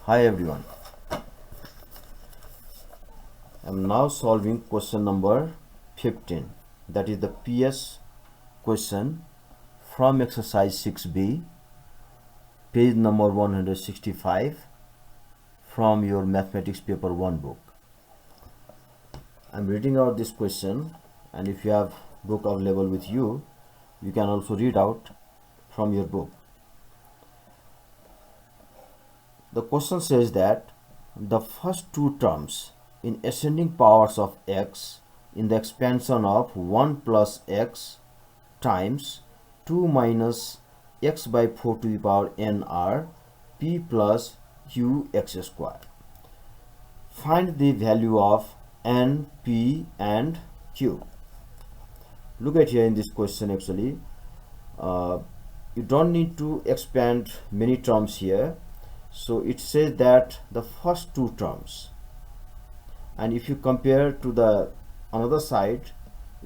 Hi everyone, I am now solving question number 15, that is the PS question from exercise 6b, page number 165 from your mathematics paper 1 book. I am reading out this question, and if you have book available with you, you can also read out from your book. The question says that the first two terms in ascending powers of x in the expansion of 1 plus x times 2 minus x by 4 to the power n are p plus q x square. Find the value of n, p and q. Look at here in this question actually. You don't need to expand many terms here. So it says that the first two terms, and if you compare to the another side,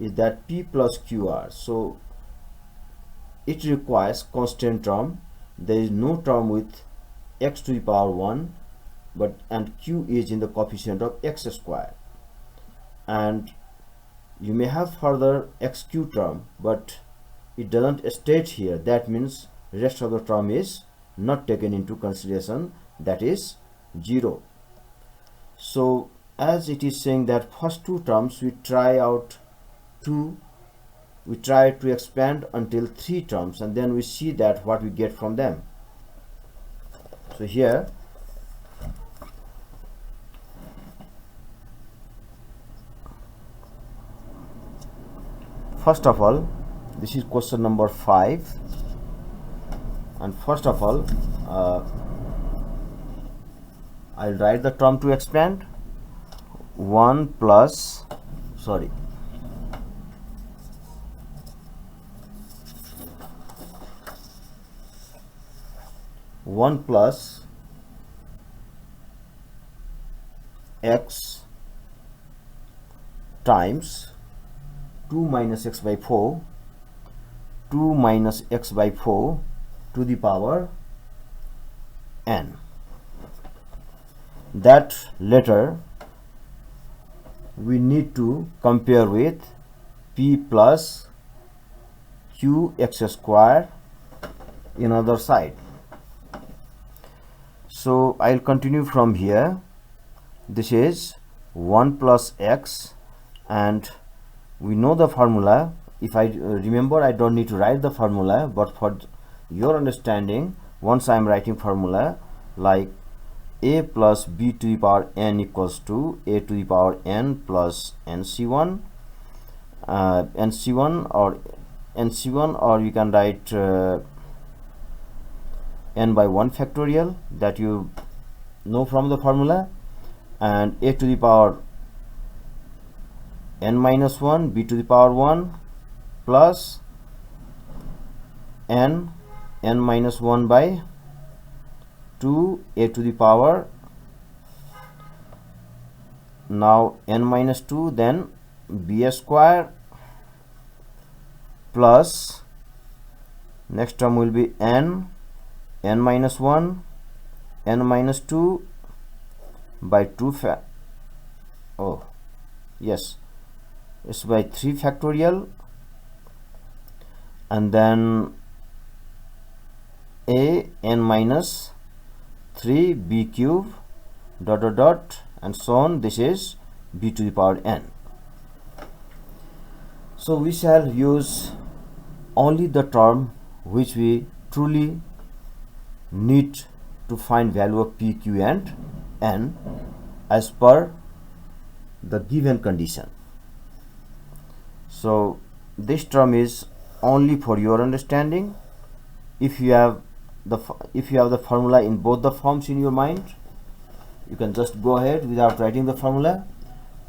is that p plus qr. So it requires constant term. There is no term with x to the power 1, and q is in the coefficient of x square. And you may have further xq term, but it doesn't state here. That means rest of the term is not taken into consideration, that is 0. So as it is saying that first two terms, we try to expand until 3 terms, and then we see that what we get from them. So here first of all, this is question number 5, and first of all I'll write the term to expand. 1 plus 1 plus x times 2 minus x by 4, 2 minus x by 4 to the power n. That later we need to compare with p plus q x square in other side. So I'll continue from here. This is 1 plus x, and we know the formula. If I remember, I don't need to write the formula, but for your understanding, once I am writing formula like a plus b to the power n equals to a to the power n plus nc1, or you can write n by 1 factorial, that you know from the formula, and a to the power n minus 1, b to the power 1 plus n minus 1 by 2 a to the power now n minus 2, then b square plus next term will be n minus 1, n minus 2 by 2 it's by 3 factorial, and then a n minus 3 b cube dot dot dot and so on. This is b to the power n. So we shall use only the term which we truly need to find value of p, q and n as per the given condition. So this term is only for your understanding. If you have the formula in both the forms in your mind, you can just go ahead without writing the formula.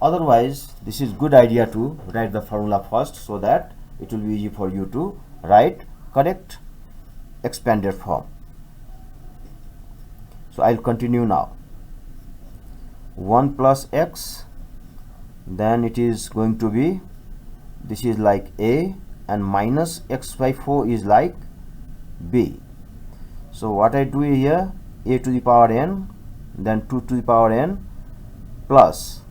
Otherwise, this is good idea to write the formula first, so that it will be easy for you to write correct expanded form. So I'll continue now. 1 plus x, then it is going to be, this is like a, and minus x by 4 is like b. So what I do here, a to the power n then 2 to the power n plus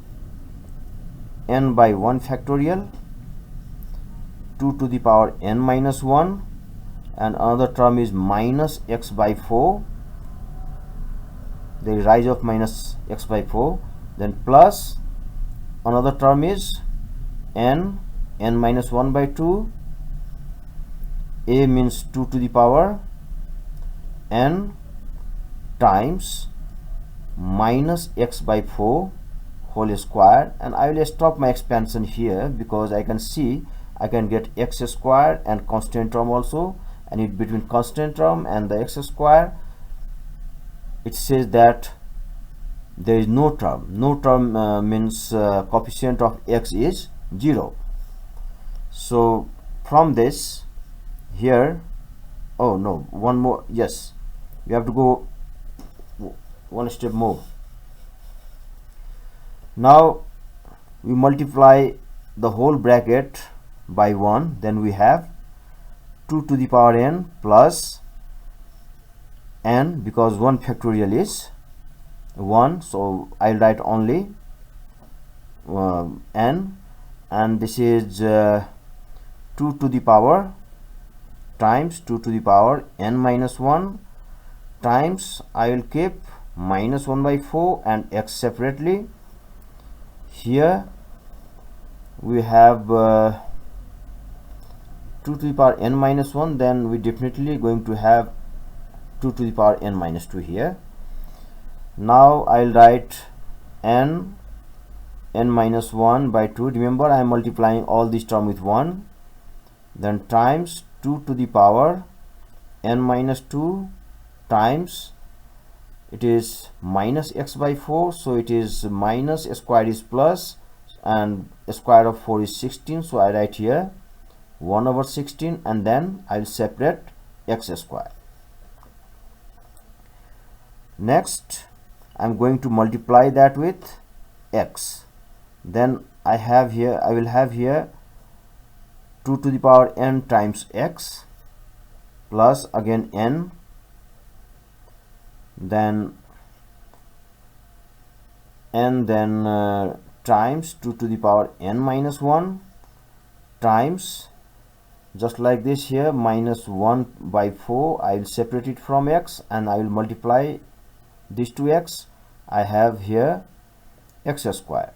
n by 1 factorial, 2 to the power n minus 1, and another term is minus x by 4, the rise of minus x by 4, then plus another term is n minus 1 by 2, a means 2 to the power n times minus x by 4 whole square. And I will stop my expansion here because I can see I can get x square and constant term also, and in between constant term and the x square it says that there is no term. Means coefficient of x is 0. So from this here, oh no, one more, yes, we have to go one step more. Now we multiply the whole bracket by 1, then we have 2 to the power n plus n, because 1 factorial is 1, so I'll write only n, and this is 2 to the power times 2 to the power n minus 1 times, I will keep minus 1 by 4 and x separately. Here we have 2 to the power n minus 1, then we definitely going to have 2 to the power n minus 2 here. Now I'll write n minus 1 by 2. Remember, I am multiplying all this term with 1, then times 2 to the power n minus 2 times, it is minus x by 4, so it is minus square is plus, and square of 4 is 16, so I write here 1 over 16, and then I'll separate x square. Next I'm going to multiply that with x, then I will have here 2 to the power n times x plus again n, then times 2 to the power n minus 1 times, just like this here, minus 1 by 4, I will separate it from x and I will multiply this to x. I have here x square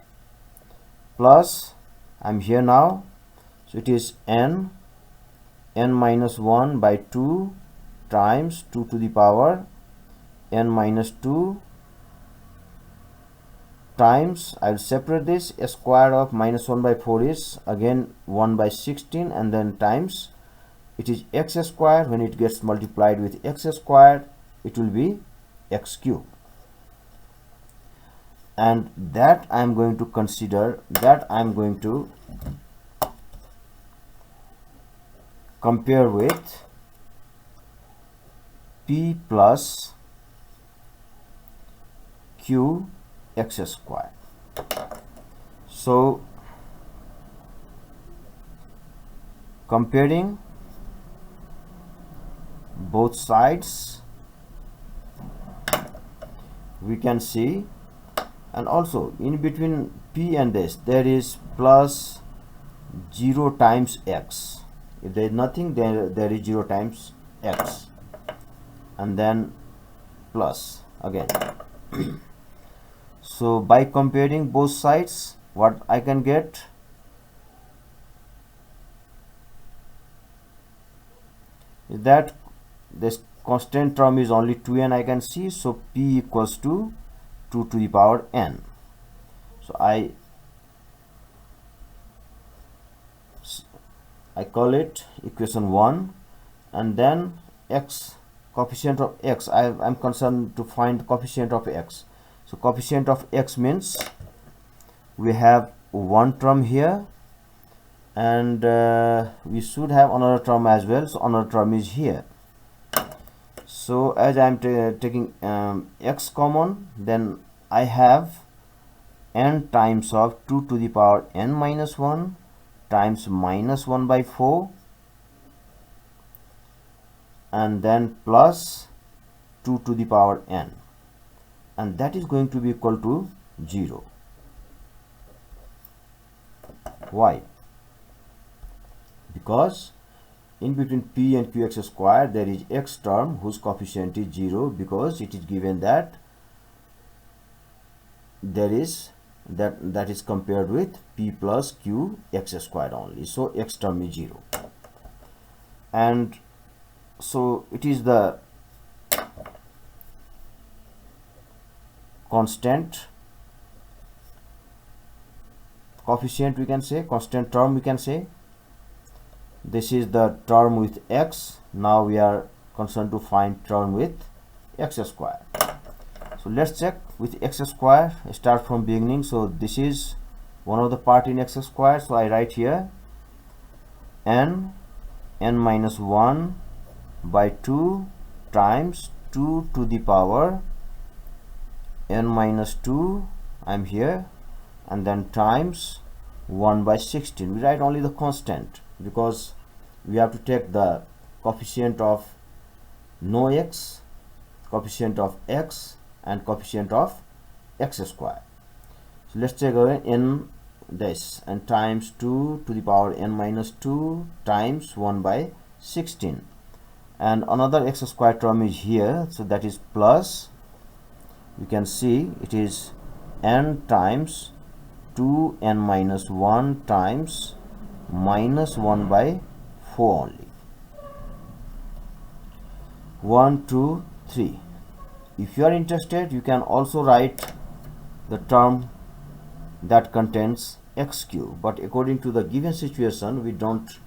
plus, I'm here now, so it is n minus 1 by 2 times 2 to the power n minus 2 times, I will separate this, a square of minus 1 by 4 is again 1 by 16, and then times, it is x square. When it gets multiplied with x square, it will be x cube, and that I am going to consider, that I am going to compare with p plus q x square. So comparing both sides, we can see, and also in between p and this there is plus 0 times x. If there is nothing, there is 0 times x, and then plus again. So by comparing both sides, what I can get, is that this constant term is only 2n I can see, so p equals to 2 to the power n. So I call it equation 1, and then x, coefficient of x, I'm concerned to find coefficient of x. So coefficient of x means we have one term here, and we should have another term as well, so another term is here. So as I'm taking x common, then I have n times of 2 to the power n minus 1 times minus 1 by 4, and then plus 2 to the power n. and that is going to be equal to 0. Why? Because in between p and qx square there is x term whose coefficient is 0, because it is given that there is that is compared with p plus q x squared only, so x term is 0. And so it is the constant coefficient, we can say, constant term we can say. This is the term with x. Now we are concerned to find term with x square. So let's check with x square, start from beginning. So this is one of the part in x square, so I write here n minus 1 by 2 times 2 to the power n minus 2, I'm here, and then times 1 by 16. We write only the constant because we have to take the coefficient of no x, coefficient of x, and coefficient of x square. So let's take away n this, and times 2 to the power n minus 2 times 1 by 16, and another x square term is here, so that is plus, you can see it is n times 2n minus 1 times minus 1 by 4 only. 1, 2, 3. If you are interested, you can also write the term that contains x cube, but according to the given situation we don't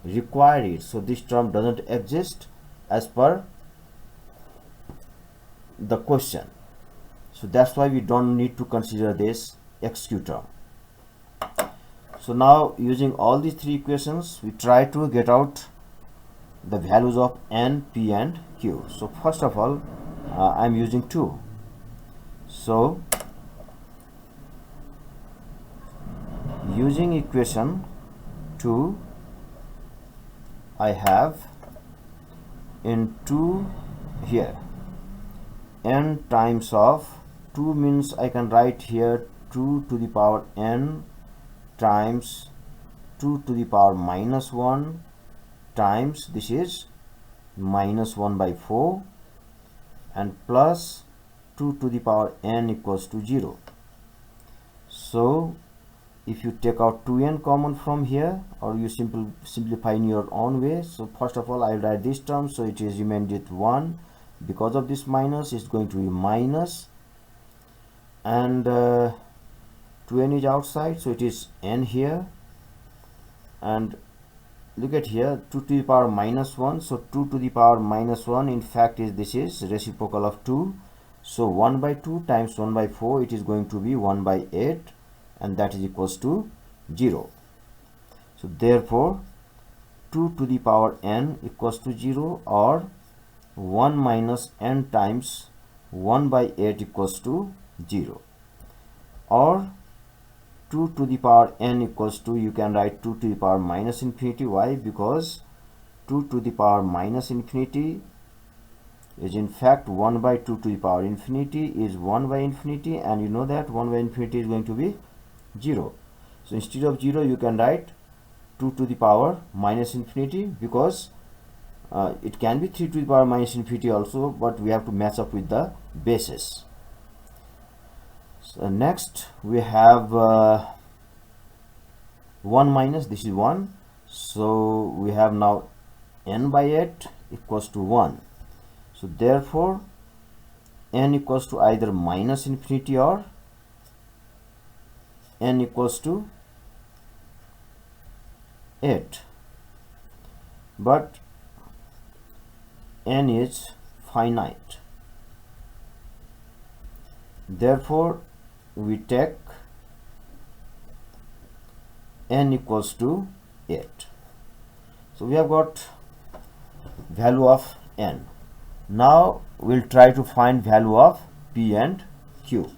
require it, so this term doesn't exist as per the question, so that's why we don't need to consider this x cube term. So now, using all these three equations, we try to get out the values of n, p and q. So first of all, I'm using 2. So using equation 2, I have in 2 here n times of 2, means I can write here 2 to the power n times 2 to the power minus 1 times, this is minus 1 by 4, and plus 2 to the power n equals to 0. So if you take out 2n common from here, or you simplify in your own way, so first of all I will write this term, so it is remained with 1. Because of this minus, it's going to be minus, and 2n is outside, so it is n here, and look at here, 2 to the power minus 1, so 2 to the power minus 1 in fact is, this is reciprocal of 2, so 1 by 2 times 1 by 4, it is going to be 1 by 8, and that is equals to 0. So therefore 2 to the power n equals to 0, or 1 minus n times 1 by 8 equals to 0, or 2 to the power n equals to, you can write 2 to the power minus infinity. Why? Because 2 to the power minus infinity is in fact 1 by 2 to the power infinity is 1 by infinity, and you know that 1 by infinity is going to be 0. So instead of 0 you can write 2 to the power minus infinity, because it can be 3 to the power minus infinity also, but we have to match up with the bases. So next we have 1 minus, this is 1, so we have now n by 8 equals to 1. So therefore n equals to either minus infinity or n equals to 8, but n is finite, therefore we take n equals to 8. So we have got value of n. Now we'll try to find value of p and q.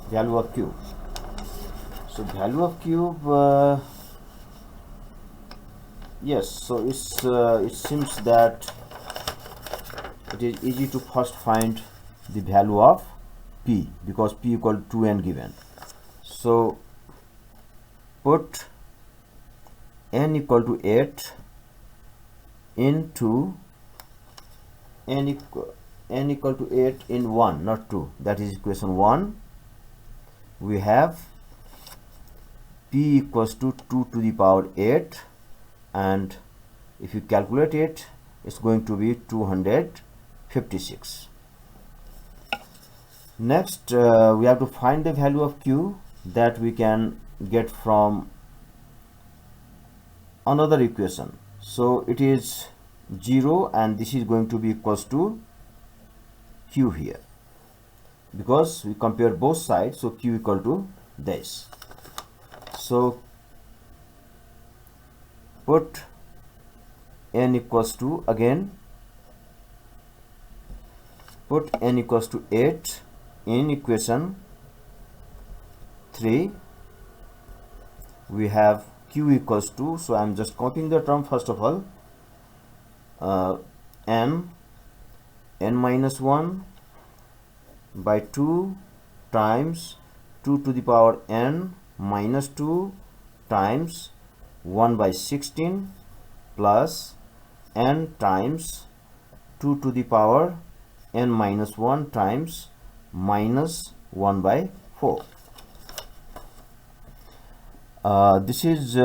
Value of q. So value of cube, Yes, so it seems that it is easy to first find the value of p, because p equal to 2n given. So put n equal to 8 into n equal to 8 in 1, not 2. That is equation 1. We have p equals to 2 to the power 8, and if you calculate it, it's going to be 256. Next, we have to find the value of q that we can get from another equation. So it is 0, and this is going to be equals to q here, because we compare both sides, so q equal to this. So put n equals to, again put n equals to 8 in equation 3. We have q equals to, so I'm just copying the term first of all, n minus 1 by 2 times 2 to the power n minus 2 times 1 by 16 plus n times 2 to the power n minus 1 times minus 1 by 4. This is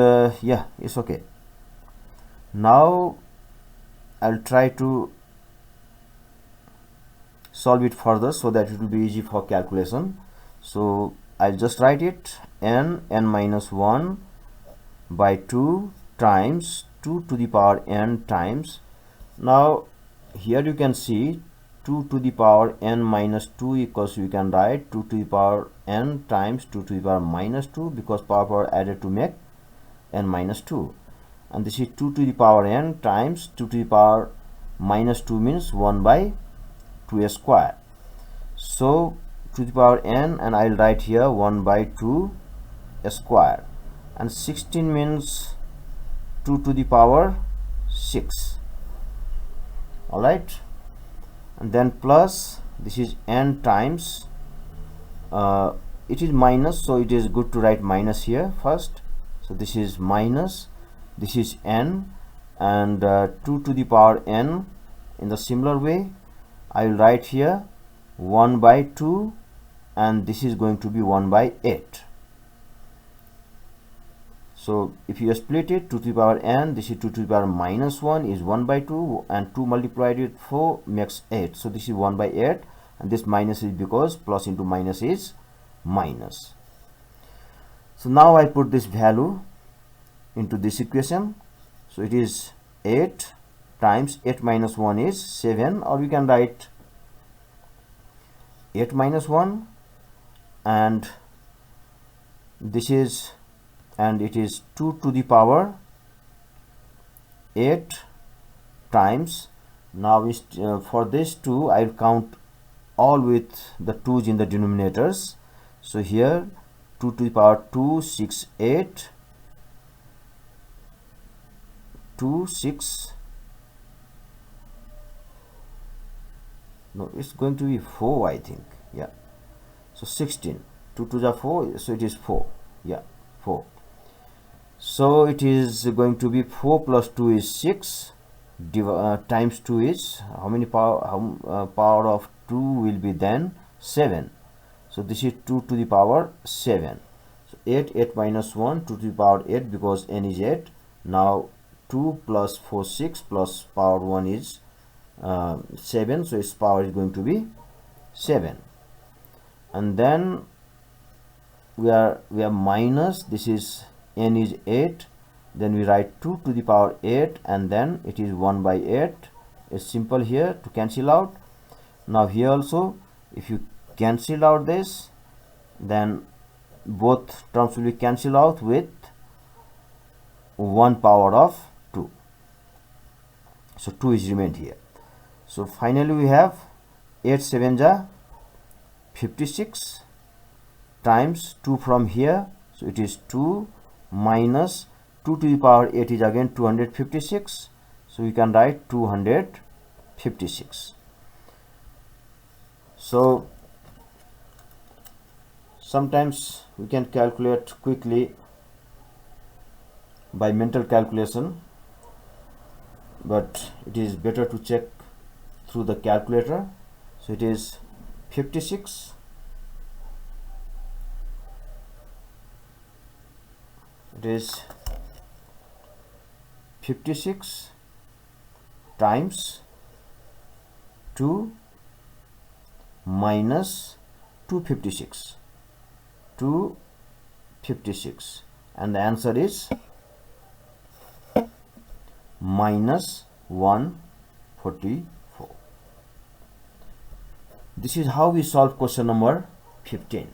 yeah, it's okay. Now I'll try to solve it further so that it will be easy for calculation. So I'll just write it, n minus 1 by 2 times 2 to the power n times. Now here you can see 2 to the power n minus 2 equals, you can write 2 to the power n times 2 to the power minus 2, because power added to make n minus 2, and this is 2 to the power n times 2 to the power minus 2 means 1 by 2 square. So 2 to the power n, and I'll write here 1 by 2 square, and 16 means 2 to the power 6. All right, and then plus this is n times, it is minus, so it is good to write minus here first. So this is minus, this is n, and 2 to the power n. In the similar way, I will write here 1 by 2, and this is going to be 1 by 8. So if you split it, 2 to the power n, this is 2 to the power minus 1 is 1 by 2, and 2 multiplied with 4 makes 8. So this is 1 by 8, and this minus is because plus into minus is minus. So now I put this value into this equation. So it is 8 times 8 minus 1 is 7, or we can write 8 minus 1, and this is, and it is 2 to the power 8 times, now is for this 2 I'll count all with the 2's in the denominators. So here 2 to the power 2, 6, 8, 2, 6, no, it's going to be 4, I think. Yeah, so 16, 2 to the 4, so it is 4. Yeah, 4. So it is going to be 4 plus 2 is 6, times 2 is how many power, power of 2 will be then 7. So this is 2 to the power 7. So 8 minus 1, 2 to the power 8, because n is 8. Now 2 plus 4, 6 plus power 1 is 7, so its power is going to be 7. And then we are minus, this is n is 8, then we write 2 to the power 8, and then it is 1 by 8. It's simple here to cancel out. Now here also, if you cancel out this, then both terms will be cancelled out with 1 power of 2. So 2 is remained here. So finally we have 8 7 ja 56 times 2 from here, so it is 2 minus 2 to the power 8 is again 256, so we can write 256. So sometimes we can calculate quickly by mental calculation, but it is better to check through the calculator. So it is 56 times 2 minus 256, and the answer is minus 144. This is how we solve question number 15.